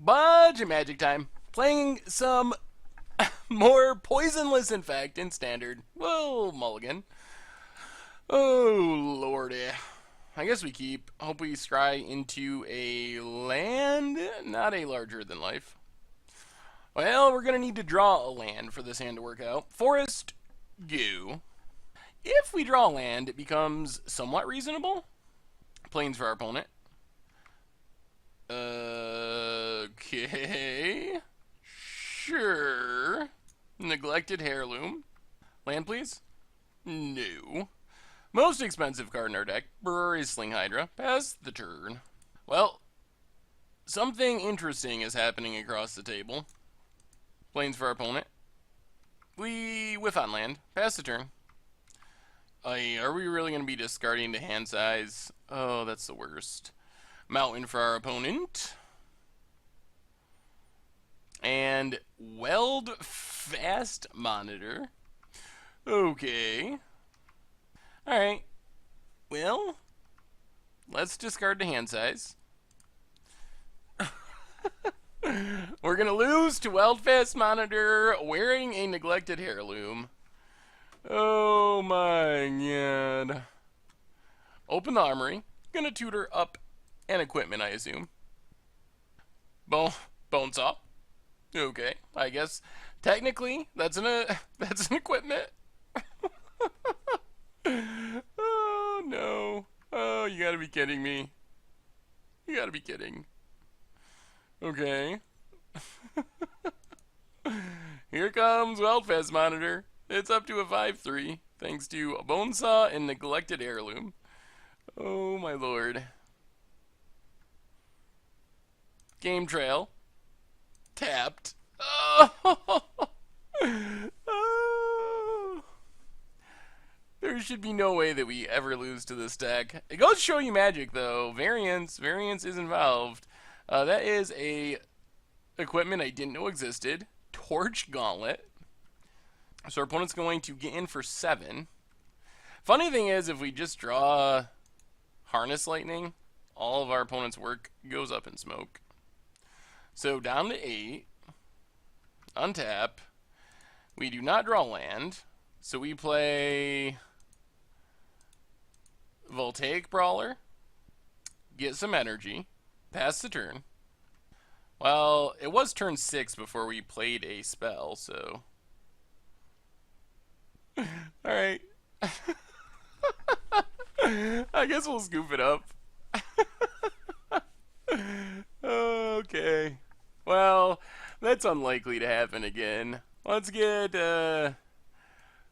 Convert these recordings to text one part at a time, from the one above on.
Bunch of magic time. Playing some more Poisonless Infect in Standard. Whoa, mulligan. Oh, lordy. I guess we keep. Hope we scry into a land, not a larger than life. Well, we're going to need to draw a land for this hand to work out. Forest, go. If we draw land, it becomes somewhat reasonable. Plains for our opponent. Okay. Sure. Neglected Heirloom. Land, please? No. Most expensive card in our deck, Bristling Hydra. Pass the turn. Well, something interesting is happening across the table. Plains for our opponent. We whiff on land. Pass the turn. Are we really going to be discarding the hand size? Oh, that's the worst. Mountain for our opponent. And Weld Fast Monitor. Okay. Alright. Well, let's discard the hand size. We're going to lose to Weld Fast Monitor wearing a neglected heirloom. Oh my god. Open the armory. Gonna tutor up an equipment, I assume. Bone saw. Okay, I guess technically that's an equipment. Oh no. Oh, you gotta be kidding me. You gotta be kidding. Okay. Here comes Wildfest Monitor. It's up to a 5-3, thanks to a bone saw and neglected heirloom. Oh my lord. Game trail. Tapped. Oh. Oh. There should be no way that we ever lose to this deck. It goes to show you magic, though. Variance is involved. That is a equipment I didn't know existed. Torch Gauntlet. So our opponent's going to get in for 7. Funny thing is, if we just draw Harness Lightning, all of our opponent's work goes up in smoke. So down to 8. Untap. We do not draw land. So we play Voltaic Brawler. Get some energy. Pass the turn. Well, it was turn 6 before we played a spell, so... Alright. I guess we'll scoop it up. Okay. Well, that's unlikely to happen again. Let's get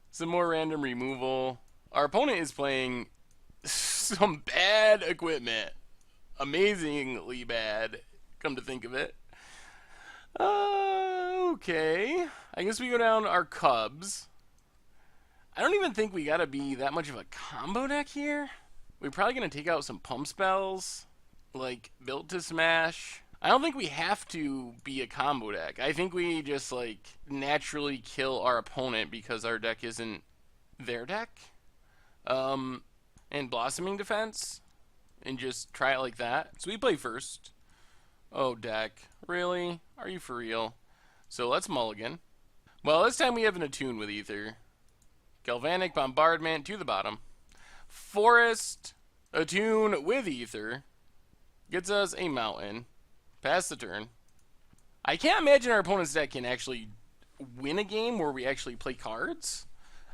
some more random removal. Our opponent is playing some bad equipment. Amazingly bad, come to think of it. Okay. I guess we go down our Cubs. I don't even think we gotta be that much of a combo deck here. We're probably gonna take out some pump spells, like Built to Smash. I don't think we have to be a combo deck. I think we just like naturally kill our opponent because our deck isn't their deck. And Blossoming Defense, and just try it like that. So we play first. Oh, deck. Really? Are you for real? So let's mulligan. Well, this time we have an attune with Ether. Galvanic Bombardment to the bottom. Forest, attune with Ether. Gets us a mountain. Pass the turn. I can't imagine our opponent's deck can actually win a game where we actually play cards.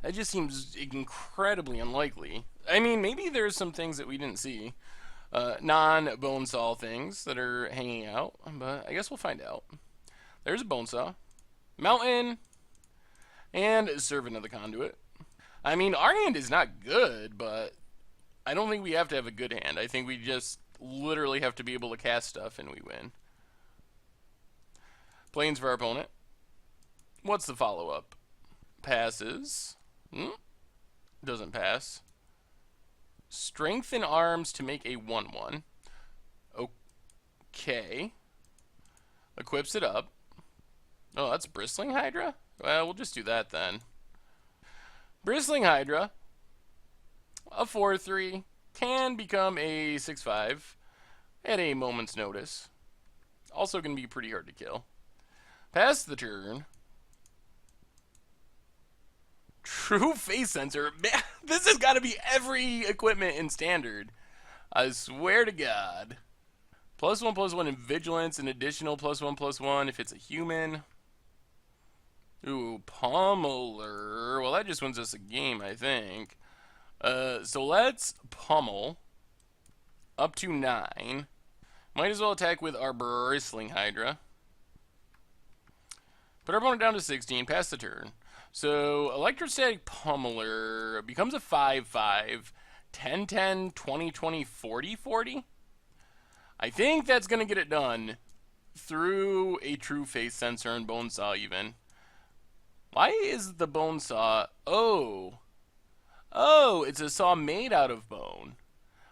That just seems incredibly unlikely. I mean, maybe there's some things that we didn't see. Non-Bonesaw things that are hanging out, but I guess we'll find out. There's a Bonesaw. Mountain. And Servant of the Conduit. I mean, our hand is not good, but I don't think we have to have a good hand. I think we just literally have to be able to cast stuff and we win. Plains for our opponent. What's the follow-up? Passes. Doesn't pass. Strengthen arms to make a 1/1. Okay. Equips it up. Oh, that's Bristling Hydra? Well, we'll just do that then. Bristling Hydra, a 4/3, can become a 6/5 at a moment's notice. Also going to be pretty hard to kill. Pass the turn. True face sensor. Man, this has got to be every equipment in standard. I swear to God. +1/+1 in vigilance, an additional +1/+1 if it's a human. Ooh, pummeler. Well, that just wins us a game, I think. So let's pummel up to 9. Might as well attack with our bristling hydra. Put our opponent down to 16, pass the turn. So electrostatic pummeler becomes a 5/5, 10/10, 20/20, 40/40. I think that's going to get it done through a true face sensor and bone saw even. Why is the bone saw... Oh, it's a saw made out of bone.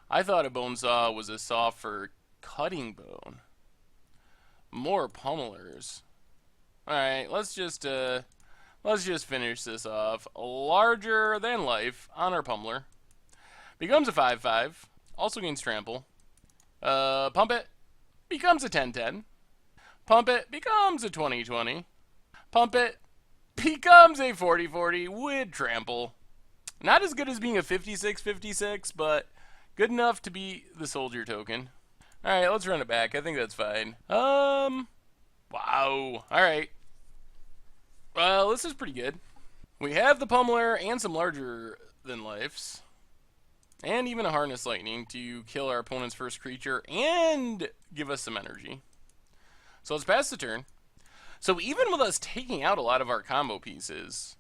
I thought a bone saw was a saw for cutting bone. More pummelers. Alright, let's just finish this off. Larger than life on our pummeler. Becomes a 5/5. Also gains trample. Pump it. Becomes a 10/10. Pump it. Becomes a 20/20. Pump it. Becomes a 40/40 with trample. Not as good as being a 56/56, but good enough to be the soldier token. Alright, let's run it back. I think that's fine. Wow. Alright. Well, this is pretty good. We have the pummeler and some larger than lifes. And even a harness lightning to kill our opponent's first creature and give us some energy. So let's pass the turn. So even with us taking out a lot of our combo pieces,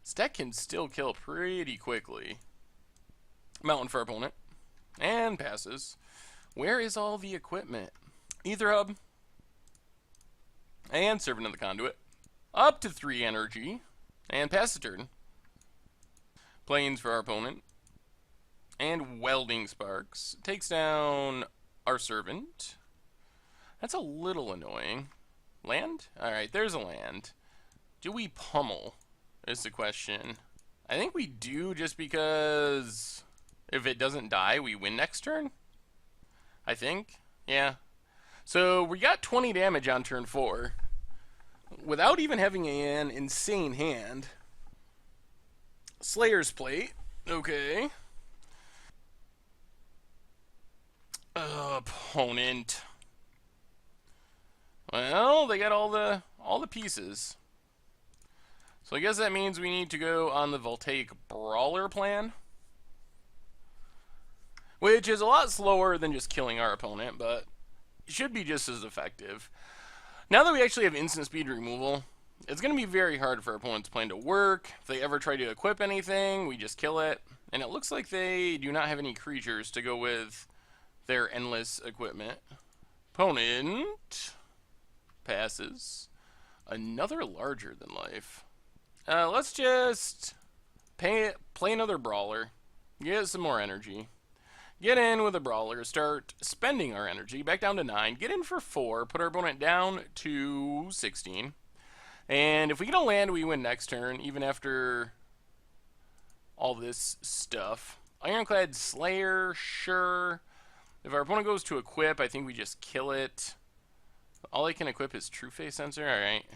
this deck can still kill pretty quickly. Mountain for our opponent. And passes. Where is all the equipment? Ether Hub. And Servant of the Conduit. Up to 3 energy. And pass the turn. Planes for our opponent. And Welding Sparks. Takes down our Servant. That's a little annoying. Land? Alright, there's a land. Do we pummel? Is the question. I think we do, just because if it doesn't die, we win next turn. I think. Yeah. So we got 20 damage on turn 4. Without even having an insane hand. Slayer's Plate. Okay. Opponent. Well, they got all the pieces. So I guess that means we need to go on the Voltaic Brawler plan. Which is a lot slower than just killing our opponent, but should be just as effective. Now that we actually have instant speed removal, it's going to be very hard for our opponent's plan to work. If they ever try to equip anything, we just kill it. And it looks like they do not have any creatures to go with their endless equipment. Opponent passes. Another larger than life. Let's just play another brawler. Get some more energy. Get in with a brawler. Start spending our energy. Back down to 9. Get in for 4. Put our opponent down to 16. And if we get a land, we win next turn, even after all this stuff. Ironclad Slayer, sure. If our opponent goes to equip, I think we just kill it. All I can equip is True Face Sensor. Alright.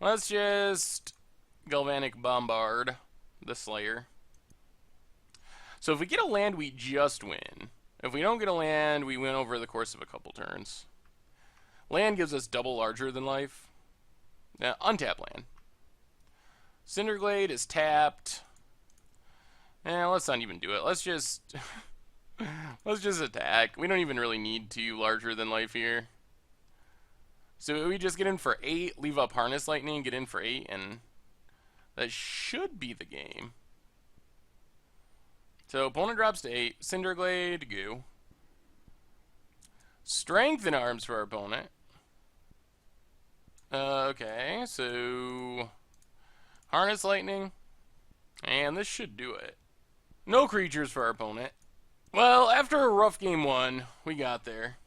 Let's just Galvanic Bombard the Slayer. So if we get a land, we just win. If we don't get a land, we win over the course of a couple turns. Land gives us double larger than life. Now, untap land. Cinderglade is tapped. Let's not even do it. Let's just let's just attack. We don't even really need to larger than life here. So we just get in for 8, leave up Harness Lightning, get in for 8, and that should be the game. So opponent drops to 8, Cinderglade, go. Strength in arms for our opponent. Okay, so Harness Lightning, and this should do it. No creatures for our opponent. Well, after a rough game 1, we got there.